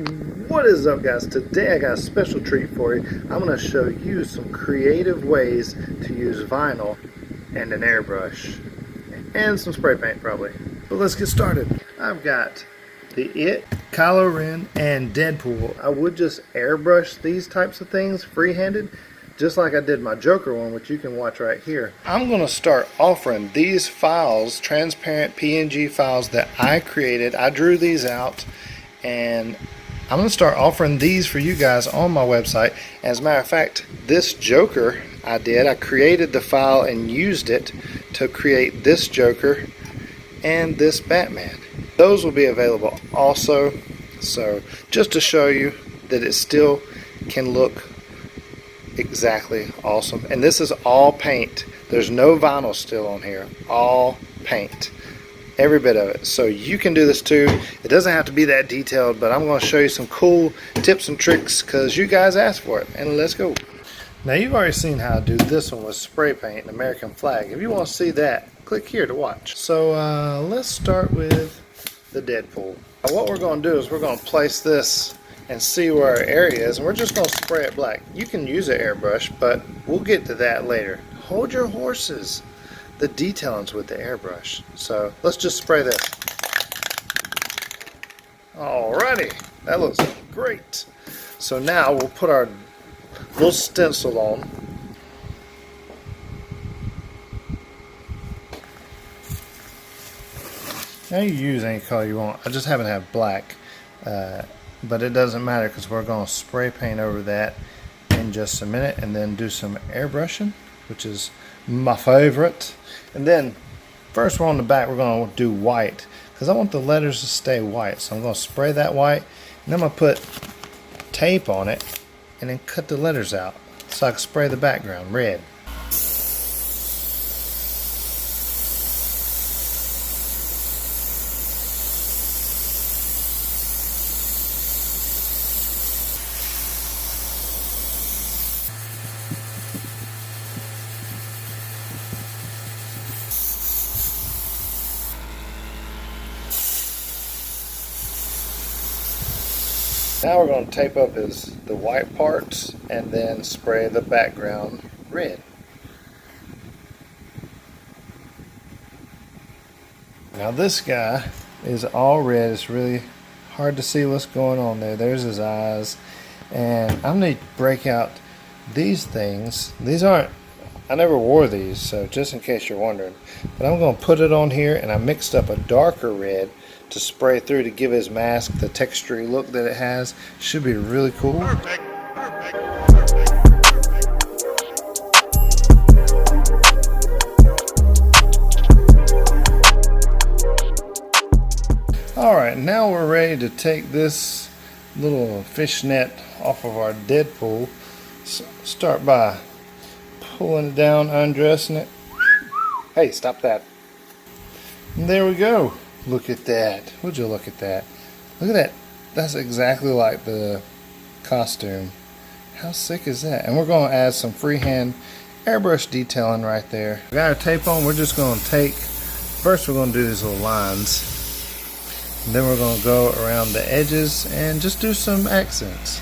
What is up, guys? Today I got a special treat for you. I'm going to show you some creative ways to use vinyl and an airbrush and some spray paint probably. But let's get started. I've got the Kylo Ren and Deadpool. I would just airbrush these types of things free-handed, just like I did my Joker one, which you can watch right here. I'm going to start offering these files, transparent PNG files that I created. I drew these out, and I'm going to start offering these for you guys on my website. As a matter of fact, this Joker I created the file and used it to create this Joker and this Batman. Those will be available also, so just to show you that it still can look exactly awesome. And this is all paint. There's no vinyl still on here, all paint. Every bit of it. So you can do this too. It doesn't have to be that detailed, but I'm going to show you some cool tips and tricks because you guys asked for it. And let's go. Now you've already seen how I do this one with spray paint and American flag. If you want to see that, click here to watch. So let's start with the Deadpool. Now what we're going to do is we're going to place this and see where our area is, and we're just going to spray it black. You can use an airbrush, but we'll get to that later. Hold your horses. The detailing's with the airbrush. So let's just spray this. Alrighty, that looks great. So now we'll put our little stencil on. Now you use any color you want. I just happen to have black, but it doesn't matter because we're going to spray paint over that in just a minute and then do some airbrushing, which is my favorite. And then first we're on the back, we're going to do white because I want the letters to stay white. So I'm going to spray that white, and then I'm going to put tape on it and then cut the letters out so I can spray the background red. Now we're going to tape up the white parts and then spray the background red. Now this guy is all red. It's really hard to see what's going on there. There's his eyes. And I'm going to break out these things. These aren't, I never wore these, so just in case you're wondering. But I'm going to put it on here, and I mixed up a darker red to spray through to give his mask the textury look that it has. Should be really cool. Perfect. Alright, now we're ready to take this little fishnet off of our Deadpool. So start by pulling it down, undressing it. Hey, stop that. And there we go. Look at that. Would you look at that? Look at that. That's exactly like the costume. How sick is that? And we're going to add some freehand airbrush detailing right there. We got our tape on. We're just going to take, first we're going to do these little lines. And then we're going to go around the edges and just do some accents.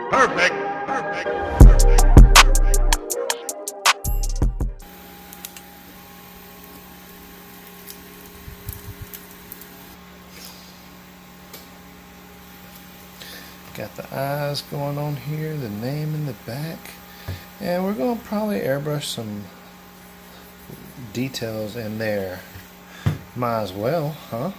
Perfect. Got the eyes going on here, the name in the back, and we're going to probably airbrush some details in there. Might as well, huh?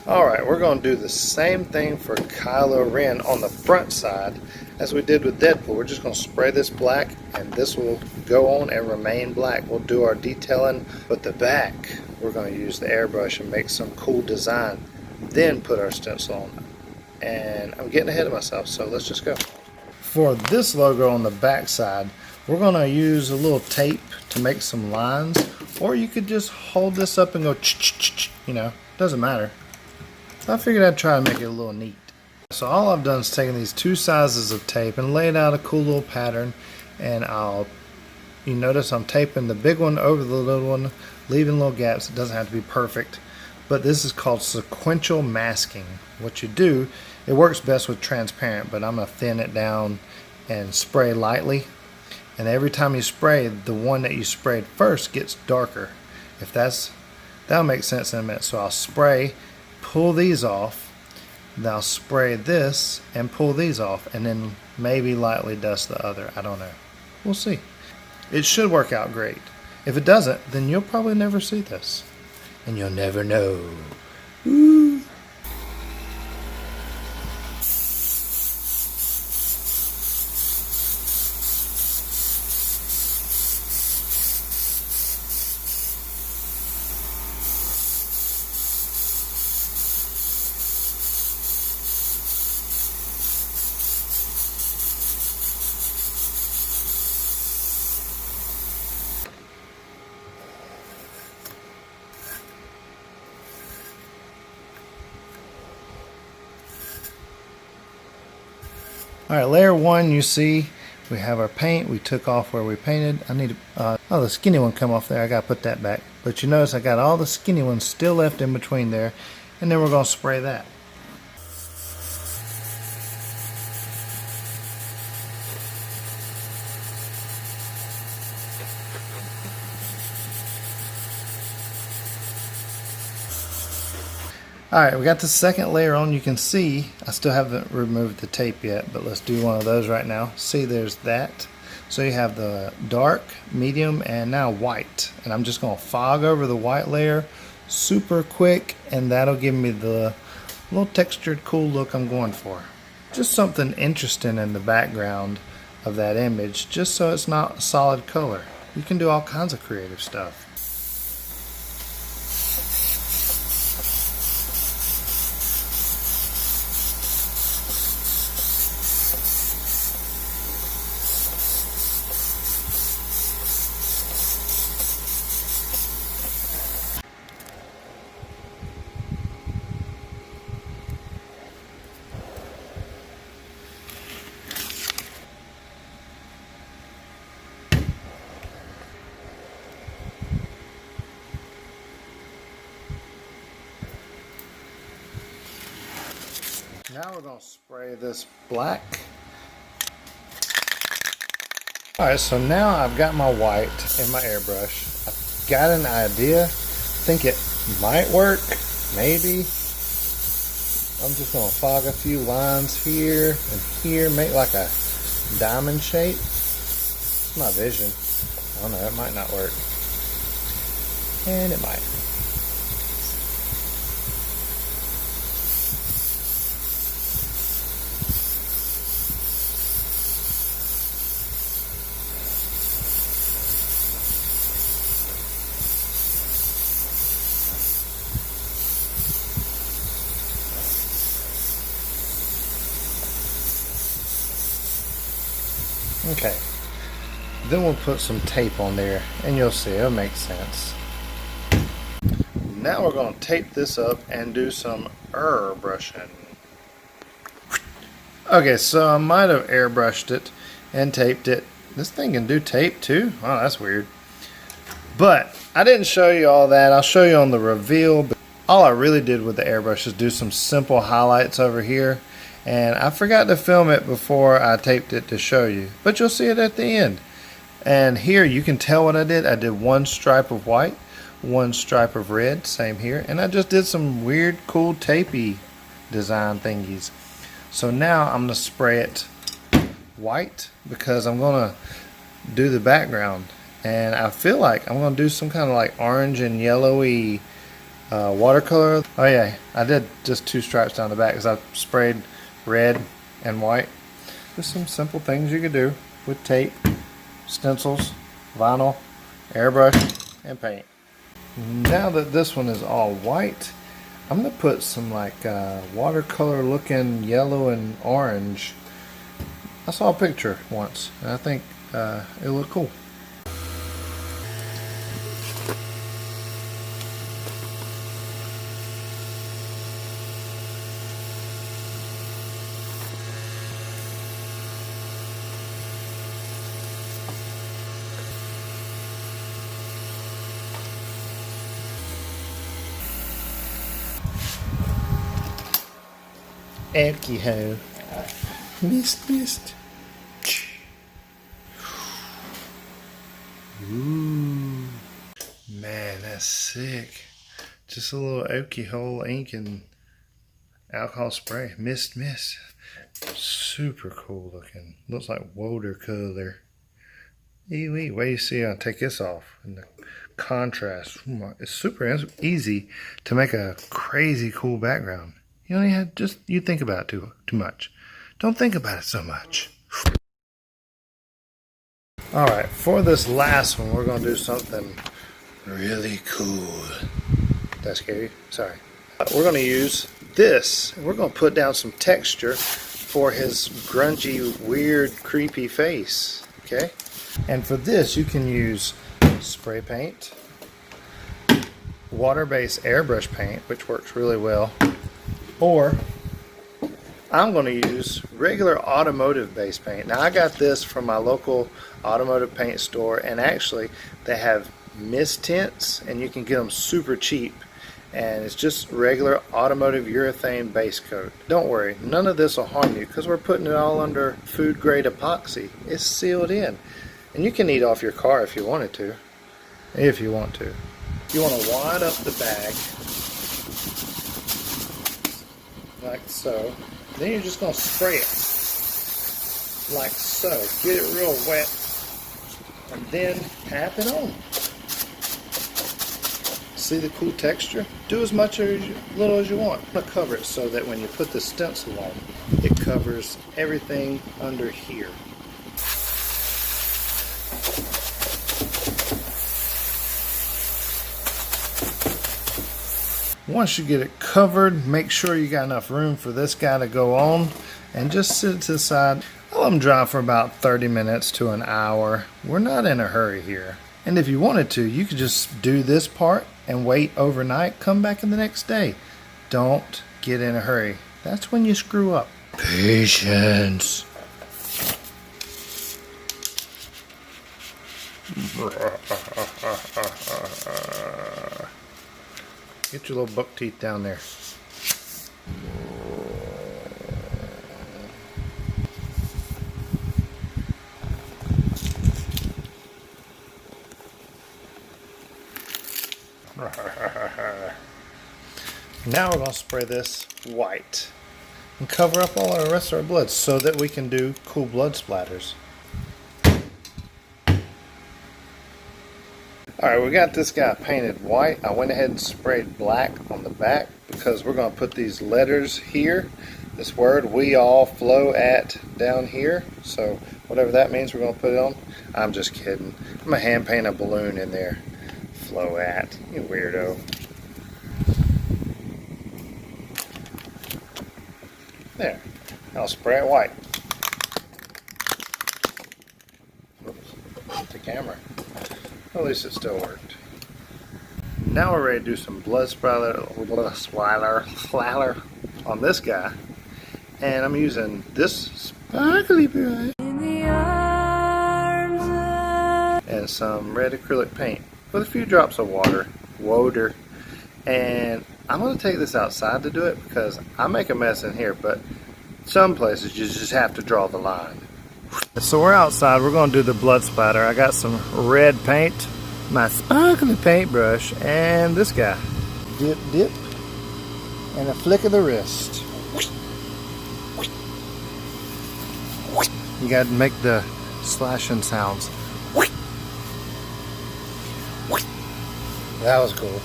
Alright, we're going to do the same thing for Kylo Ren on the front side as we did with Deadpool. We're just going to spray this black, and this will go on and remain black. We'll do our detailing, but the back we're going to use the airbrush and make some cool design, then put our stencil on. And I'm getting ahead of myself, so let's just go. For this logo on the back side, we're going to use a little tape to make some lines, or you could just hold this up and go ch-ch-ch-ch, you know, doesn't matter. I figured I'd try to make it a little neat. So all I've done is taken these two sizes of tape and laid out a cool little pattern, and you notice I'm taping the big one over the little one, leaving little gaps. It doesn't have to be perfect, but this is called sequential masking. What you do, it works best with transparent, but I'm going to thin it down and spray lightly, and every time you spray, the one that you sprayed first gets darker. That'll make sense in a minute. So I'll spray, pull these off, then I'll spray this and pull these off, and then maybe lightly dust the other. I don't know. We'll see. It should work out great. If it doesn't, then you'll probably never see this. And you'll never know. Ooh. Alright, layer one, you see we have our paint. We took off where we painted. I need to, the skinny one come off there. I got to put that back. But you notice I got all the skinny ones still left in between there. And then we're going to spray that. Alright, we got the second layer on. You can see I still haven't removed the tape yet, but let's do one of those right now. See, there's that. So you have the dark, medium, and now white. And I'm just going to fog over the white layer super quick, and that'll give me the little textured, cool look I'm going for. Just something interesting in the background of that image, just so it's not a solid color. You can do all kinds of creative stuff. Now we're going to spray this black. Alright, so now I've got my white in my airbrush. I've got an idea. I think it might work, maybe. I'm just going to fog a few lines here and here, make like a diamond shape. It's my vision. I don't know, it might not work. And it might. Okay, then we'll put some tape on there and you'll see it'll make sense. Now we're going to tape this up and do some airbrushing. Okay, so I might have airbrushed it and taped it. This thing can do tape too? Oh, that's weird. But I didn't show you all that. I'll show you on the reveal. But all I really did with the airbrush is do some simple highlights over here. And I forgot to film it before I taped it to show you, but you'll see it at the end. And here you can tell what I did. I did one stripe of white, one stripe of red, same here, and I just did some weird cool tapey design thingies. So now I'm going to spray it white because I'm going to do the background, and I feel like I'm going to do some kind of like orange and yellowy watercolor. Oh yeah, I did just two stripes down the back because I sprayed red and white. Just some simple things you could do with tape, stencils, vinyl, airbrush, and paint. Now that this one is all white, I'm going to put some like watercolor looking yellow and orange. I saw a picture once and I think it looked cool. alcohol. Mist. Ooh. Man, that's sick. Just a little alcohol ink and alcohol spray. Mist. Super cool looking. Looks like watercolor. Wait till you see I'll take this off. And the contrast. It's super easy to make a crazy cool background. You only have you think about it too much. Don't think about it so much. Alright, for this last one, we're going to do something really cool. Did that scare you? Sorry. We're going to use this. We're going to put down some texture for his grungy, weird, creepy face. Okay? And for this, you can use spray paint, water-based airbrush paint, which works really well, or I'm going to use regular automotive base paint. Now I got this from my local automotive paint store, and actually they have mist tints and you can get them super cheap, and it's just regular automotive urethane base coat. Don't worry, none of this will harm you because we're putting it all under food grade epoxy. It's sealed in, and you can eat off your car if you wanted to. If you want to. You want to wad up the bag like so. Then you're just going to spray it like so. Get it real wet and then tap it on. See the cool texture? Do as much or as little as you want. I'm going to cover it so that when you put the stencil on, it covers everything under here. Once you get it covered, make sure you got enough room for this guy to go on, and just sit it to the side. I'll let them dry for about 30 minutes to an hour. We're not in a hurry here. And if you wanted to, you could just do this part and wait overnight, come back in the next day. Don't get in a hurry. That's when you screw up. Patience. Get your little buck teeth down there. Now we're going to spray this white and cover up all the rest of our blood so that we can do cool blood splatters. Alright, we got this guy painted white. I went ahead and sprayed black on the back because we're going to put these letters here. This word, we all flow at, down here. So whatever that means, we're going to put it on. I'm just kidding. I'm going to hand paint a balloon in there. Flow at. You weirdo. There. I'll spray it white. Oops. The camera. At least it still worked. Now we're ready to do some blood splatter on this guy. And I'm using this sparkly brush and some red acrylic paint with a few drops of water. And I'm going to take this outside to do it because I make a mess in here, but some places you just have to draw the line. So we're outside, we're going to do the blood splatter. I got some red paint, my sparkly paintbrush, and this guy. Dip, dip, and a flick of the wrist. You got to make the slashing sounds. That was cool.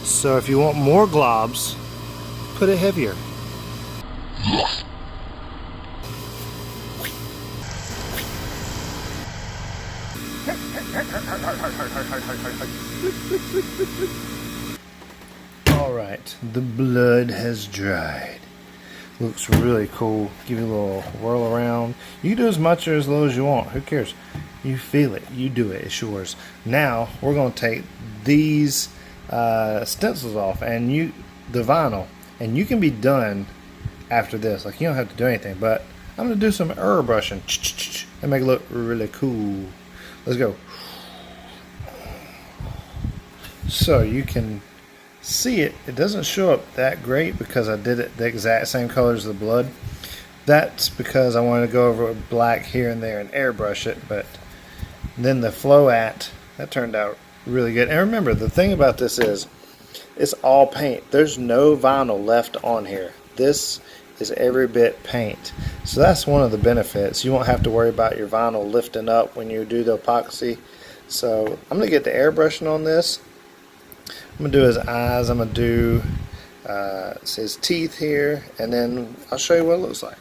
So if you want more globs, put it heavier. Alright, the blood has dried. Looks really cool. Give you a little whirl around. You can do as much or as little as you want. Who cares? You feel it. You do it. It's yours. Now, we're going to take these stencils off and the vinyl, and you can be done after this. Like, you don't have to do anything, but I'm going to do some airbrushing and make it look really cool. Let's go. So you can see it. It doesn't show up that great because I did it the exact same colors of the blood. That's because I wanted to go over with black here and there and airbrush it, but then the Float, that turned out really good. And remember, the thing about this is it's all paint. There's no vinyl left on here. This is every bit paint. So that's one of the benefits. You won't have to worry about your vinyl lifting up when you do the epoxy. So I'm going to get the airbrushing on this. I'm going to do his eyes. I'm going to do his teeth here, and then I'll show you what it looks like.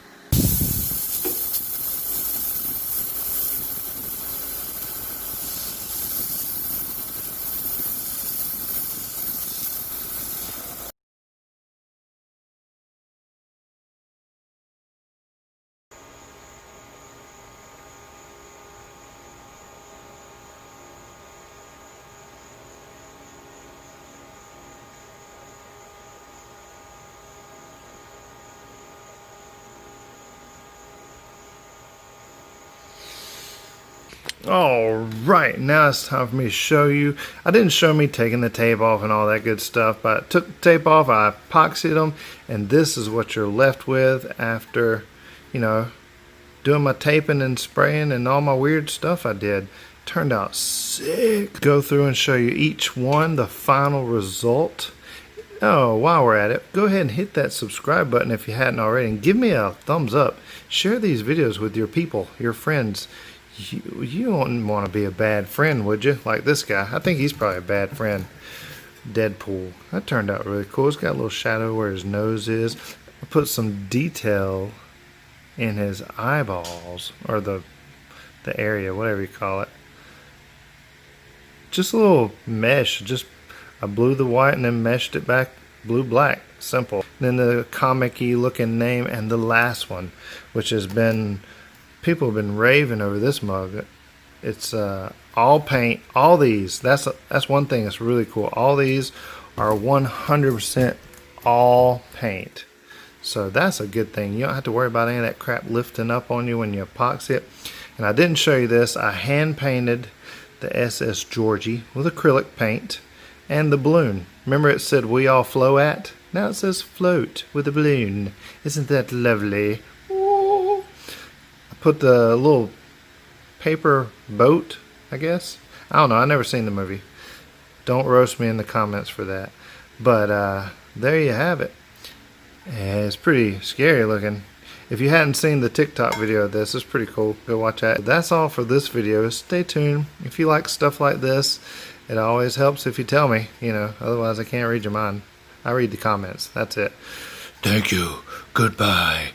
Alright, now it's time for me to show you. I didn't show me taking the tape off and all that good stuff, but I took the tape off, I epoxied them, and this is what you're left with after, you know, doing my taping and spraying and all my weird stuff I did. Turned out sick. Go through and show you each one, the final result. Oh, while we're at it, go ahead and hit that subscribe button if you hadn't already, and give me a thumbs up. Share these videos with your people, your friends. You wouldn't want to be a bad friend, would you? Like this guy. I think he's probably a bad friend. Deadpool. That turned out really cool. It's got a little shadow where his nose is. I put some detail in his eyeballs, or the area, whatever you call it. Just a little mesh. I blew the white and then meshed it back blue black. Simple. Then the comic-y looking name, and the last one, which has been, people have been raving over this mug. It's all paint. All these, that's one thing that's really cool. All these are 100% all paint. So that's a good thing. You don't have to worry about any of that crap lifting up on you when you epoxy it. And I didn't show you this. I hand painted the SS Georgie with acrylic paint and the balloon. Remember it said we all float? Now it says float with a balloon. Isn't that lovely? Ooh. I put the little paper boat, I guess. I don't know. I've never seen the movie. Don't roast me in the comments for that. But there you have it. And it's pretty scary looking. If you hadn't seen the TikTok video of this, it's pretty cool. Go watch that. That's all for this video. Stay tuned. If you like stuff like this, it always helps if you tell me, you know, otherwise I can't read your mind. I read the comments. That's it. Thank you. Goodbye.